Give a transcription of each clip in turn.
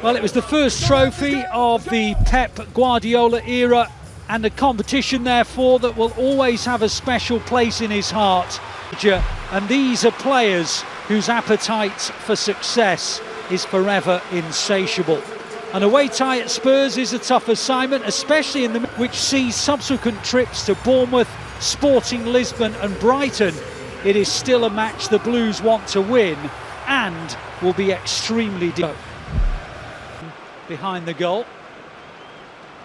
Well, it was the first trophy of the Pep Guardiola era, and a competition therefore that will always have a special place in his heart. And these are players whose appetite for success is forever insatiable. An away tie at Spurs is a tough assignment, especially in the which sees subsequent trips to Bournemouth, Sporting Lisbon and Brighton. It is still a match the Blues want to win and will be extremely deep. Behind the goal,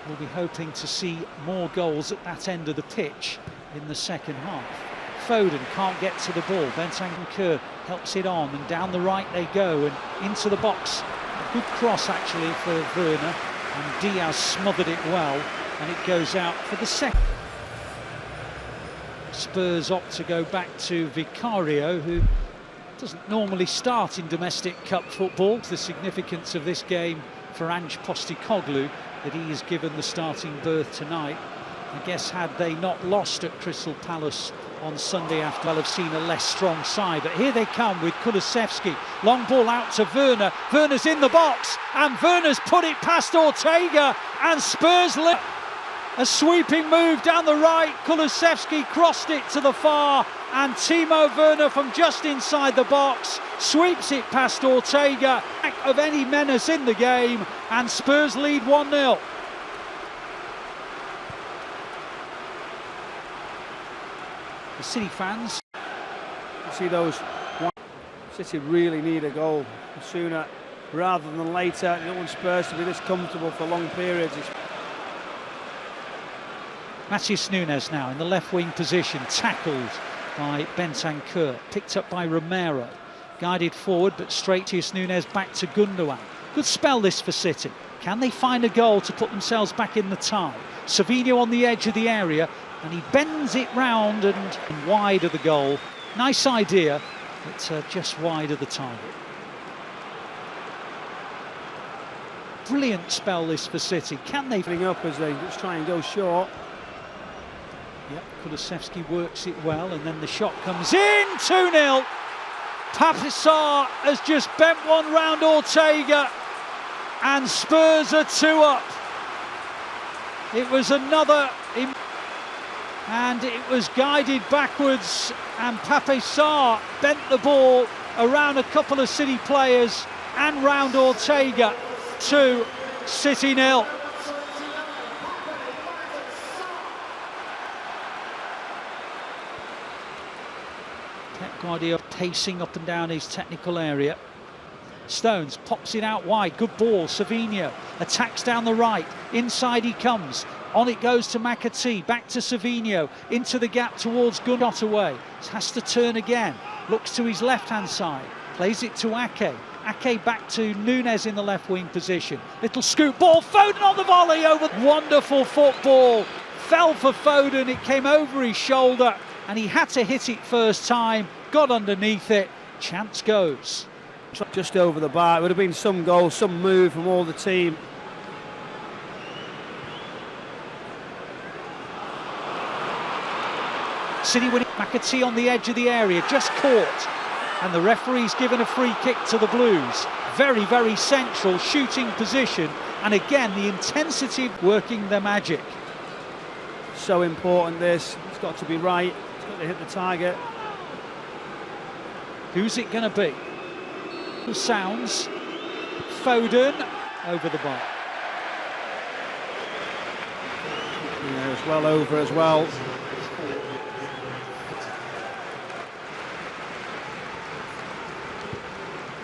we'll be hoping to see more goals at that end of the pitch in the second half. Foden can't get to the ball. Bentancur helps it on, and down the right they go and into the box. A good cross actually for Werner, and Diaz smothered it well, and it goes out for the second. Spurs opt to go back to Vicario, who doesn't normally start in domestic cup football. The significance of this game for Ange Postecoglou that he is given the starting berth tonight. I guess had they not lost at Crystal Palace on Sunday after, well, have seen a less strong side. But here they come with Kulusevski. Long ball out to Werner. Werner's in the box, and Werner's put it past Ortega, and Spurs lift. A sweeping move down the right. Kulusevski crossed it to the far, and Timo Werner from just inside the box sweeps it past Ortega. Lack of any menace in the game, and Spurs lead 1-0. The City fans, you see those. City really need a goal sooner rather than later. You don't want Spurs to be this comfortable for long periods. Matheus Nunes now in the left wing position, tackled by Bentancur, picked up by Romero, guided forward but straight to Nunes, back to Gundogan. Good spell this for City. Can they find a goal to put themselves back in the tie? Savinho on the edge of the area, and he bends it round and wide of the goal. Nice idea, but just wide of the target. Brilliant spell this for City. Can they bring up as they just try and go short? Yep, Kulusevski works it well, and then the shot comes in. 2-0. Papisar has just bent one round Ortega, and Spurs are 2 up. It was another, and it was guided backwards, and Papisar bent the ball around a couple of City players and round Ortega. 2, City 0. Pep Guardiola pacing up and down his technical area. Stones pops it out wide, good ball. Savinho attacks down the right, inside he comes, on it goes to McAtee, back to Savinho, into the gap towards Gundogan away. Has to turn again, looks to his left hand side, plays it to Ake. Ake back to Nunes in the left wing position. Little scoop ball, Foden on the volley over. Wonderful football, fell for Foden, it came over his shoulder, and he had to hit it first time, got underneath it, chance goes. Just over the bar. It would have been some goal, some move from all the team. City winning. McAtee on the edge of the area, just caught, and the referee's given a free kick to the Blues. Very, very central shooting position, and again the intensity working their magic. So important this. It's got to be right. It's got to hit the target. Who's it going to be? Sounds. Foden over the bar. Yeah, it's well over as well.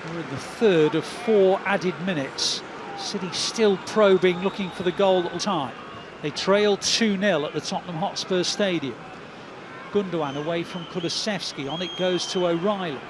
We're in the third of 4 added minutes. City still probing, looking for the goal at the time. They trail 2-0 at the Tottenham Hotspur Stadium. Gundogan away from Kulusevski. On it goes to O'Reilly.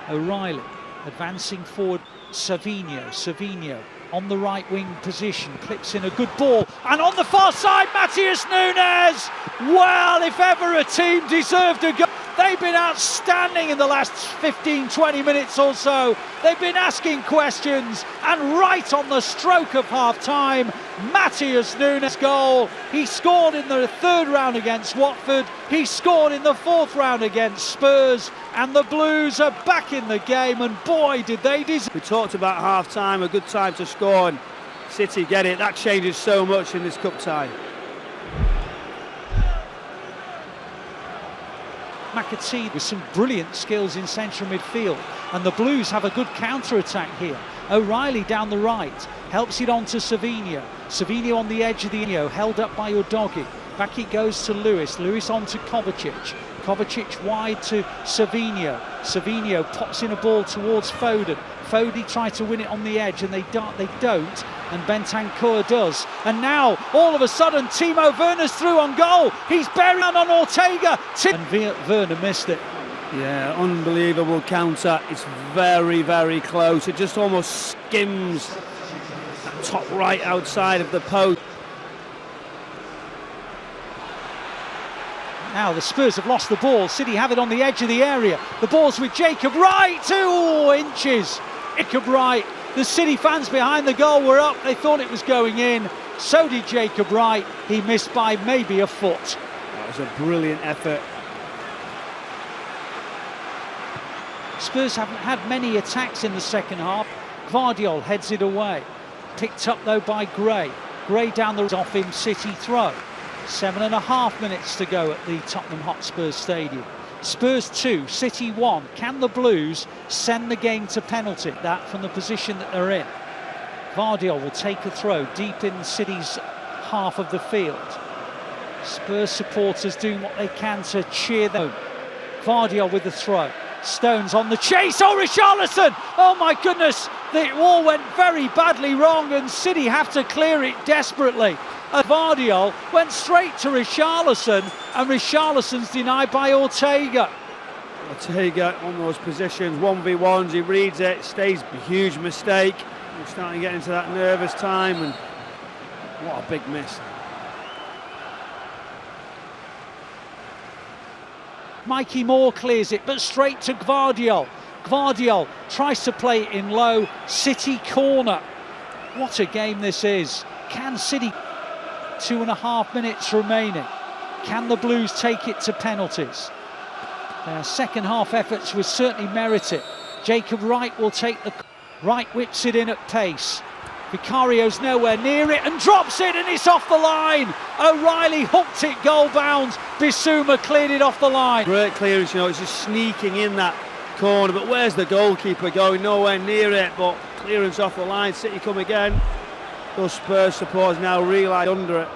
O'Reilly advancing forward. Savinho on the right wing position, clips in a good ball, and on the far side Matheus Nunes. Well, if ever a team deserved a goal. They've been outstanding in the last 15-20 minutes or so. They've been asking questions, and right on the stroke of half-time, Matheus Nunes' goal. He scored in the third round against Watford. He scored in the fourth round against Spurs, and the Blues are back in the game, and boy did they deserve. We talked about half-time, a good time to score, and City get it. That changes so much in this cup tie. McAtee with some brilliant skills in central midfield, and the Blues have a good counter-attack here. O'Reilly down the right, helps it on to Savinho. Savinho on the edge of the held up by Udogie. Back it goes to Lewis. Lewis on to Kovacic. Kovacic wide to Savinho. Savinho pops in a ball towards Foden. Foden tried to win it on the edge, and they don't, and Bentancur does. And now, all of a sudden, Timo Werner's through on goal. He's bearing on Ortega. And Werner missed it. Yeah, unbelievable counter. It's very, very close. It just almost skims that top right outside of the post. Now the Spurs have lost the ball. City have it on the edge of the area. The ball's with Jacob Wright, 2 inches. Jacob Wright. The City fans behind the goal were up. They thought it was going in. So did Jacob Wright. He missed by maybe a foot. That was a brilliant effort. Spurs haven't had many attacks in the second half. Gvardiol heads it away. Picked up though by Gray. Gray down the off him, City throw. 7.5 minutes to go at the Tottenham Hotspur Stadium. Spurs 2, City 1. Can the Blues send the game to penalty? That from the position that they're in. Gvardiol will take a throw deep in City's half of the field. Spurs supporters doing what they can to cheer them. Gvardiol with the throw. Stones on the chase. Oh, Richarlison! Oh my goodness! It all went very badly wrong, and City have to clear it desperately. Gvardiol went straight to Richarlison, and Richarlison's denied by Ortega. Ortega on those positions, 1v1s, he reads it, stays a huge mistake. He's starting to get into that nervous time, and what a big miss. Mikey Moore clears it, but straight to Gvardiol. Gvardiol tries to play it in low, City corner. What a game this is. Can City... 2.5 minutes remaining. Can the Blues take it to penalties? Their second half efforts will certainly merit it. Jacob Wright will take the... Wright whips it in at pace. Vicario's nowhere near it and drops it, and it's off the line. O'Reilly hooked it goal bound. Bissouma cleared it off the line. Great clearance, you know, it's just sneaking in that corner, but where's the goalkeeper going? Nowhere near it, but clearance off the line. City come again. Those Spurs supporters now realise under it.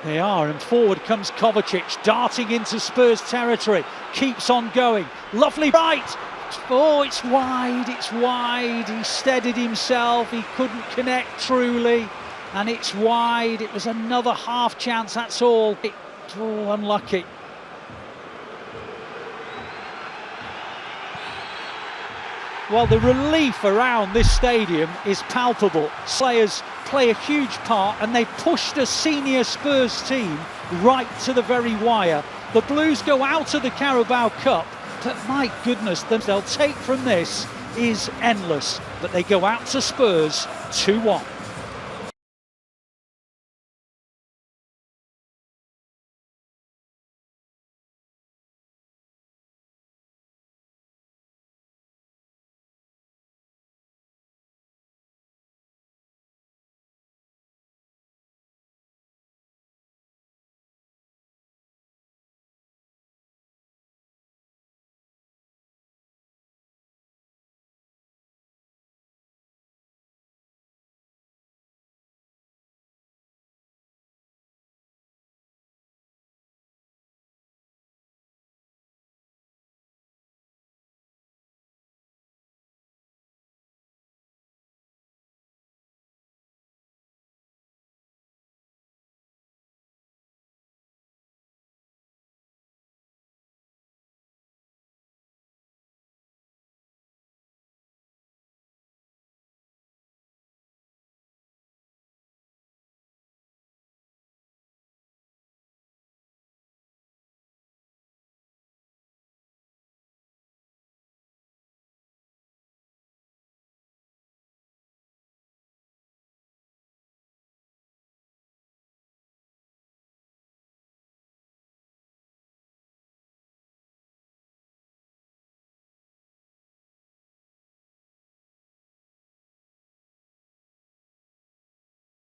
They are, and forward comes Kovacic, darting into Spurs territory. Keeps on going. Lovely right. Oh, it's wide, it's wide. He steadied himself. He couldn't connect truly. And it's wide. It was another half chance, that's all. Unlucky. Well, the relief around this stadium is palpable. Players play a huge part, and they pushed a senior Spurs team right to the very wire. The Blues go out of the Carabao Cup, but my goodness, they'll take from this is endless. But they go out to Spurs 2-1.